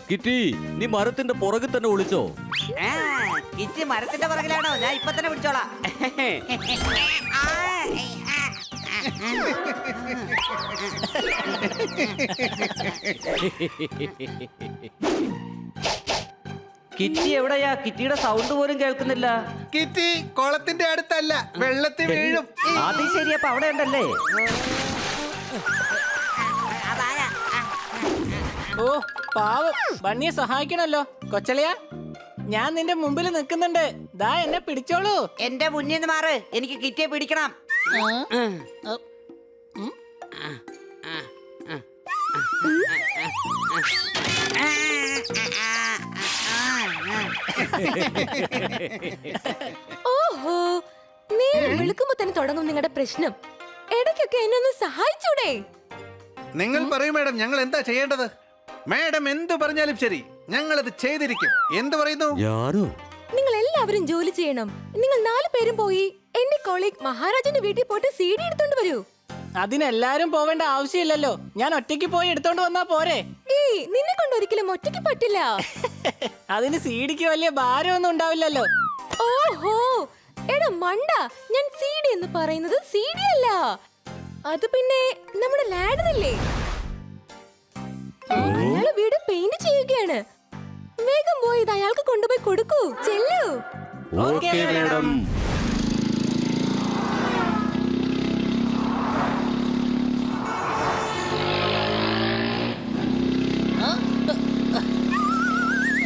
Kitty, നീ മരത്തിന്റെ പുറകിൽ തന്നെ ഒളിച്ചോ? കിറ്റി മരത്തിന്റെ പുറകിലാണോ? ഞാൻ ഇപ്പൊ തന്നെ പിടിച്ചോളാം. കിറ്റി എവിടെയാ? കിറ്റിയുടെ സൗണ്ട് പോലും കേൾക്കുന്നില്ല. കിറ്റി കുളത്തിന്റെ അടുത്തല്ല, വെള്ളത്തിൽ വീഴും. അത് ശരി, അപ്പൊ അവിടെ ഉണ്ടല്ലേ? ഓ പാവം, ബണ്ണിയെ സഹായിക്കണല്ലോ. കൊച്ചളിയ, ഞാൻ നിന്റെ മുമ്പിൽ നിൽക്കുന്നുണ്ട്. ദാ എന്നെ പിടിച്ചോളൂ. എന്റെ മുന്നിൽ നിന്ന് മാറ്, എനിക്ക് കിറ്റിയെ പിടിക്കണം. ഓഹോ, നേരം വിളിക്കുമ്പോ തന്നെ തുടങ്ങും നിങ്ങളുടെ പ്രശ്നം. ഇടയ്ക്കൊക്കെ എന്നെ ഒന്ന് സഹായിച്ചൂടെ? നിങ്ങൾ പറയൂ മാഡം, ഞങ്ങൾ എന്താ ചെയ്യേണ്ടത്? മാഡം എന്തു പറഞ്ഞാലും ശരി, ഞങ്ങൾ അത് ചെയ്തിരിക്കും. എന്ത് പറയുന്നു? ഞാനോ? നിങ്ങൾ എല്ലാവരും ജോലി ചെയ്യണം. നിങ്ങൾ 4 പേരും പോയി എന്റെ കോളീഗ് മഹാരാജന്റെ വീട്ടിൽ പോയിട്ട് CD എടുത്തോണ്ട് വരൂ. അതിനെല്ലാരും പോവേണ്ട ആവശ്യമില്ലല്ലോ. ഞാൻ ഒറ്റയ്ക്ക് പോയി എടുത്തോണ്ട് വന്നാ പോരെ? ഏയ്, നിന്നെ കൊണ്ട് ഒരിക്കലും ഒറ്റയ്ക്ക് പറ്റില്ല. അതിന് സീഡിക്ക് വലിയ ഭാരമൊന്നും ഉണ്ടാവില്ലല്ലോ. ഓഹോ, എടാ മണ്ട, ഞാൻ CD എന്ന് പറയുന്നത് CD അല്ല. അത് പിന്നെ നമ്മുടെ ലാഡറില്ലേ, അയാള് വീട് പെയിന്റ് ചെയ്യുകയാണ്. വേഗം പോയി ഇത് അയാൾക്ക് കൊണ്ടുപോയി കൊടുക്കൂ. ചെല്ലു. Okay madam.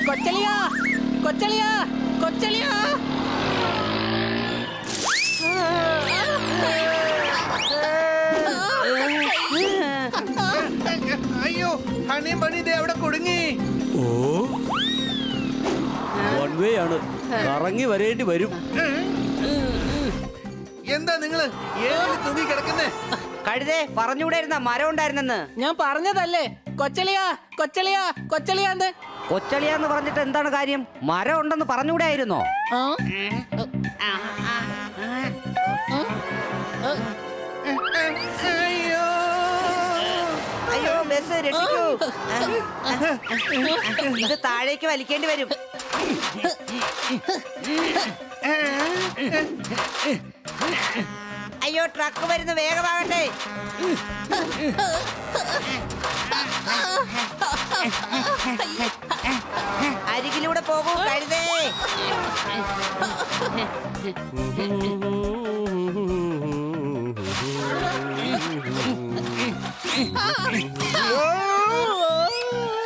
കൊച്ചളിയാ, കൊച്ചളിയാ, കൊച്ചളിയാ. അയ്യോ, ഹണിയും പണി അവിടെ കുടുങ്ങി. ഓ, വൺ വേ ആണ്, കറങ്ങി വരേണ്ടി വരും. എന്താ നിങ്ങള് തൂങ്ങി കിടക്കുന്നേ? കഴുതേ, പറഞ്ഞുകൂടായിരുന്ന മരം ഉണ്ടായിരുന്നെന്ന്. ഞാൻ പറഞ്ഞതല്ലേ കൊച്ചളിയാ, കൊച്ചളിയാ, കൊച്ചളിയാന്ന്. കൊച്ചളിയാന്ന് പറഞ്ഞിട്ട് എന്താണ് കാര്യം? മരം ഉണ്ടെന്ന് പറഞ്ഞുകൂടായിരുന്നോ? ആ? അയ്യോ, അയ്യോ, ബസ് രക്ഷിക്കൂ. ഇത് താഴേക്ക് വലിക്കേണ്ടി വരും. അയ്യോ, ട്രക്ക് വരുന്നു, വേഗമാകട്ടെ. അരികിലൂടെ പോകൂ കഴുതേ.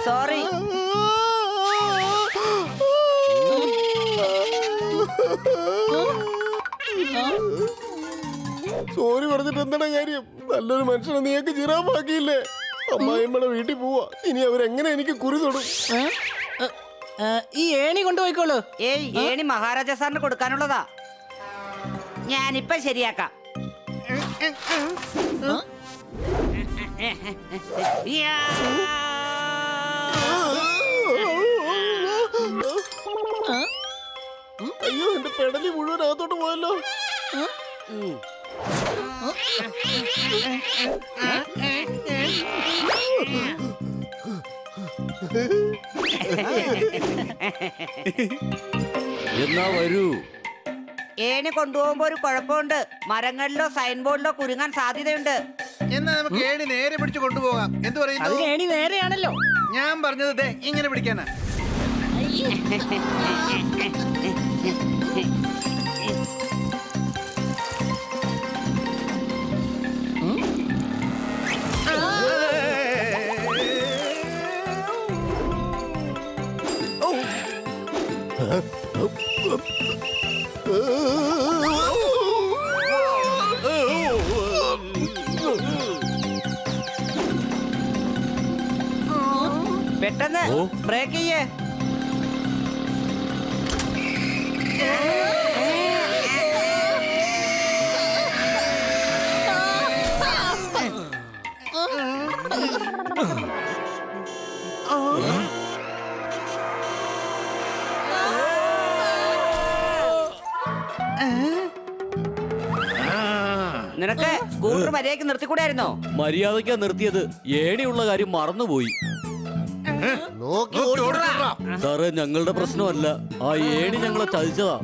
സോറി. സോറി പറഞ്ഞിട്ട് എന്താണ് കാര്യം? നല്ലൊരു മനുഷ്യനെ നീയൊക്കെ ജിറാഫാക്കിയില്ലേ? അമ്മായിമ്മയുടെ വീട്ടിൽ പോവാ. ഇനി അവരെങ്ങനെ എനിക്ക് കുറി തൊടും? ഈ ഏണി കൊണ്ടുപോയിക്കോളൂ. ഏയ്, ഏണി മഹാരാജ സാറിന് കൊടുക്കാനുള്ളതാ. ഞാനിപ്പൊ ശരിയാക്കാം. അയ്യോ, എന്റെ പെടലി മുഴുവൻ അകത്തോട്ട് പോയല്ലോ. എന്നാ വരൂ. ഏണി കൊണ്ടുപോകുമ്പോ ഒരു കുഴപ്പമുണ്ട്. മരങ്ങളിലോ സൈൻ ബോർഡിലോ കുരുങ്ങാൻ സാധ്യതയുണ്ട്. എന്നാ നമുക്ക് ഏണി നേരെ പിടിച്ച് കൊണ്ടുപോകാം. എന്ത് പറയുന്നു? അതിന് ഏണി നേരെയാണല്ലോ. ഞാൻ പറഞ്ഞത് ദേ ഇങ്ങനെ പിടിക്കാനാ. പെട്ടെന്ന് ബ്രേക്ക് ചെയ്യേ. നിനക്ക് സ്കൂട്ടർ മര്യാദയ്ക്ക് നിർത്തിക്കൂടായിരുന്നോ? മര്യാദയ്ക്കാ നിർത്തിയത്. ഏണിയുള്ള കാര്യം മറന്നുപോയി. നോക്കി ഓടിക്കോടാ. സാറേ, ഞങ്ങളുടെ പ്രശ്നമല്ല. ആ ഏണി ഞങ്ങളെ ചതിച്ചതാ.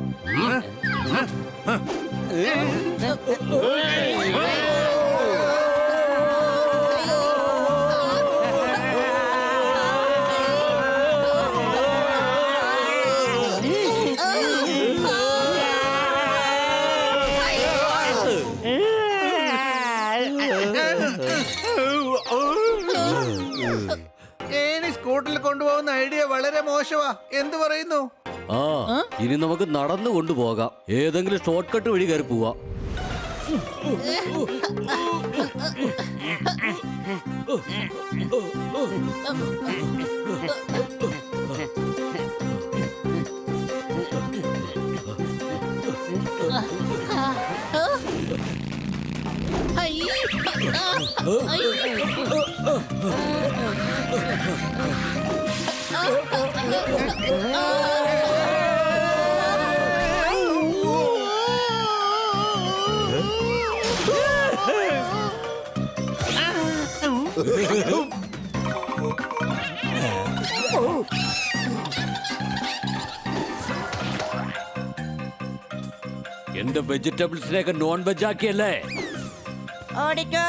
ഏണി സ്കൂട്ടറിൽ കൊണ്ടുപോകുന്ന ഐഡിയ വളരെ മോശമാ. എന്ത് പറയുന്നു? ആ, ഇനി നമുക്ക് നടന്നു കൊണ്ടുപോകാം. ഏതെങ്കിലും ഷോർട്ട് കട്ട് വഴി കയറി പോവാ. എന്റെ വെജിറ്റബിൾസിനെയൊക്കെ നോൺ വെജ് ആക്കിയല്ലേ? ഓടിക്കോ.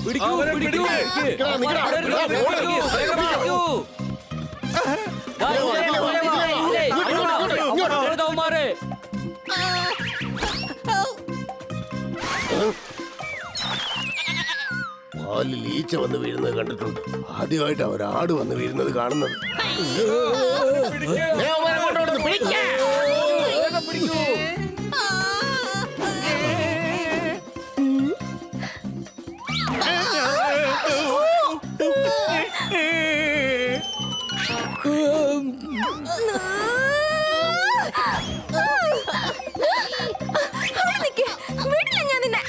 പിടിക്കൂ, പിടിക്കൂ. അവന്മാരെ പാലിൽ ഈച്ച വന്ന് വീഴുന്നത് കണ്ടിട്ടുണ്ട്. ആദ്യമായിട്ട് ഒരാട് വന്ന് വീഴുന്നത് കാണുന്നത്. വിടില്ല ഞാൻ നിന്നെ.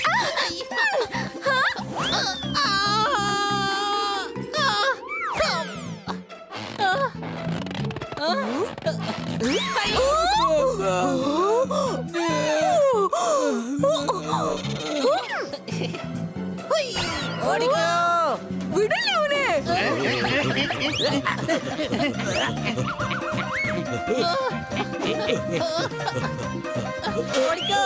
ഓടിക്കോ. വിടില്ല അവനെ. ഓടിക്കോ.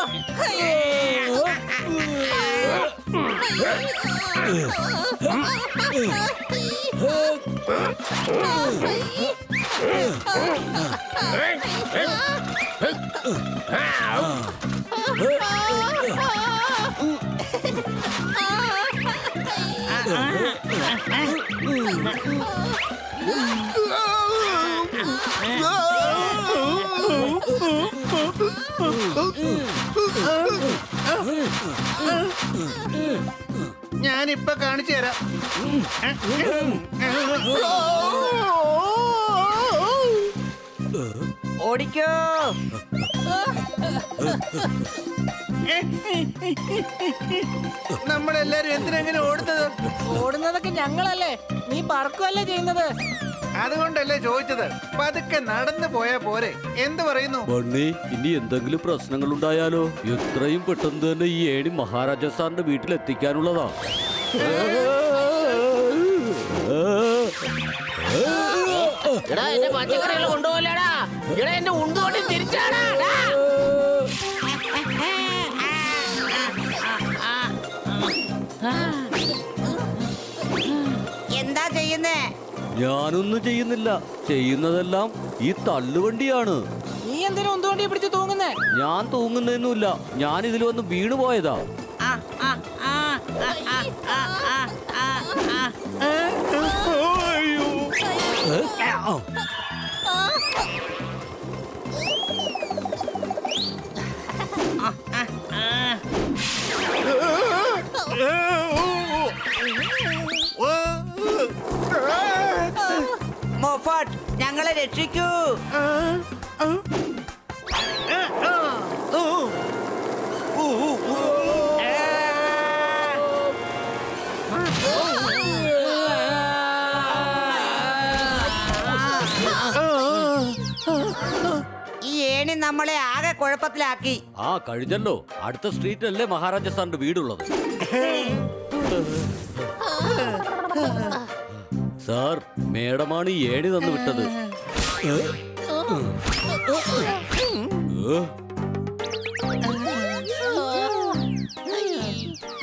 ഞാനിപ്പൊ കാണിച്ചു തരാം. ഓടിക്കോ. നമ്മളെല്ലാരും എന്തിനെങ്ങനെ ഓടുന്നത്? ഓടുന്നതൊക്കെ ഞങ്ങളല്ലേ, നീ പറക്കുവല്ലേ ചെയ്യുന്നത്. അതുകൊണ്ടല്ലേ ചോദിച്ചത്. പതുക്കെ നടന്നു പോയാ പോരെ. എന്ത് പറയുന്നു? ബണ്ണി, ഇനി എന്തെങ്കിലും പ്രശ്നങ്ങൾ ഉണ്ടായാലോ? എത്രയും പെട്ടെന്ന് തന്നെ ഈ ഏണി മഹാരാജ സാറിന്റെ വീട്ടിൽ എത്തിക്കാനുള്ളതാ. എടാ, എന്റെ പച്ചക്കറികൾ കൊണ്ടുപോകലടാ. എടാ, എന്റെ ഉണ്ടുകൊണ്ട് തിരിച്ചാടാ. എന്താ ചെയ്യുന്നേ? ഞാനൊന്നും ചെയ്യുന്നില്ല. ചെയ്യുന്നതെല്ലാം ഈ തള്ളുവണ്ടിയാണ്. നീ എന്തിനാ ഉന്തുവണ്ടിയെ പിടിച്ച് തൂങ്ങുന്നേ? ഞാൻ തൂങ്ങുന്നൊന്നുമില്ല. ഞാൻ ഇതിൽ വന്ന് വീണു പോയതാ. ആ, ആ, ആ, ആ, ആ, ആ, ആ, ആ. ആ, ആ. ഞങ്ങളെ രക്ഷിക്കൂ. ഈ ഏണി നമ്മളെ ആകെ കുഴപ്പത്തിലാക്കി. ആ കഴിഞ്ഞല്ലോ. അടുത്ത സ്ട്രീറ്റിലല്ലേ മഹാരാജ സാറിന്റെ വീടുള്ളത്. സാർ, മേഡമാണ് ഈ ഏണി തന്നു വിട്ടത്.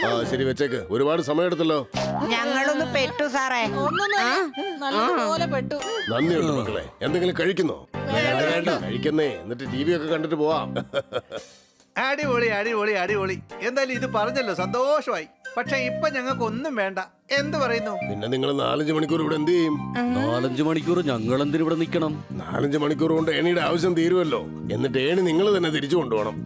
ആ ശരി, വെച്ചേക്ക്. ഒരുപാട് സമയം എടുത്തല്ലോ. ഞങ്ങളൊന്ന് പെട്ടു സാറേ. നല്ലതുപോലെ പെട്ടു. നന്ദിയുണ്ട് മക്കളെ. എന്തെങ്കിലും കഴിക്കുന്നോ? വേണ്ട, കഴിക്കുന്നേ. എന്നിട്ട് ടി വി ഒക്കെ കണ്ടിട്ട് പോവാം. അടിപൊളി അടിപൊളി അടിപൊളി. എന്തായാലും ഇത് പറഞ്ഞല്ലോ, സന്തോഷമായി. പക്ഷെ ഇപ്പൊ ഞങ്ങൾക്ക് ഒന്നും വേണ്ട. എന്ത് പറയുന്നു? പിന്നെ നിങ്ങൾ 4-5 മണിക്കൂർ ഇവിടെ എന്ത് ചെയ്യും? 4-5 മണിക്കൂർ ഞങ്ങൾ എന്തിനു ഇവിടെ നിൽക്കണം? 4-5 മണിക്കൂർ കൊണ്ട് ഏണിയുടെ ആവശ്യം തീരുമല്ലോ. എന്നിട്ട് ഏണി നിങ്ങൾ തന്നെ തിരിച്ചു കൊണ്ടുപോകണം.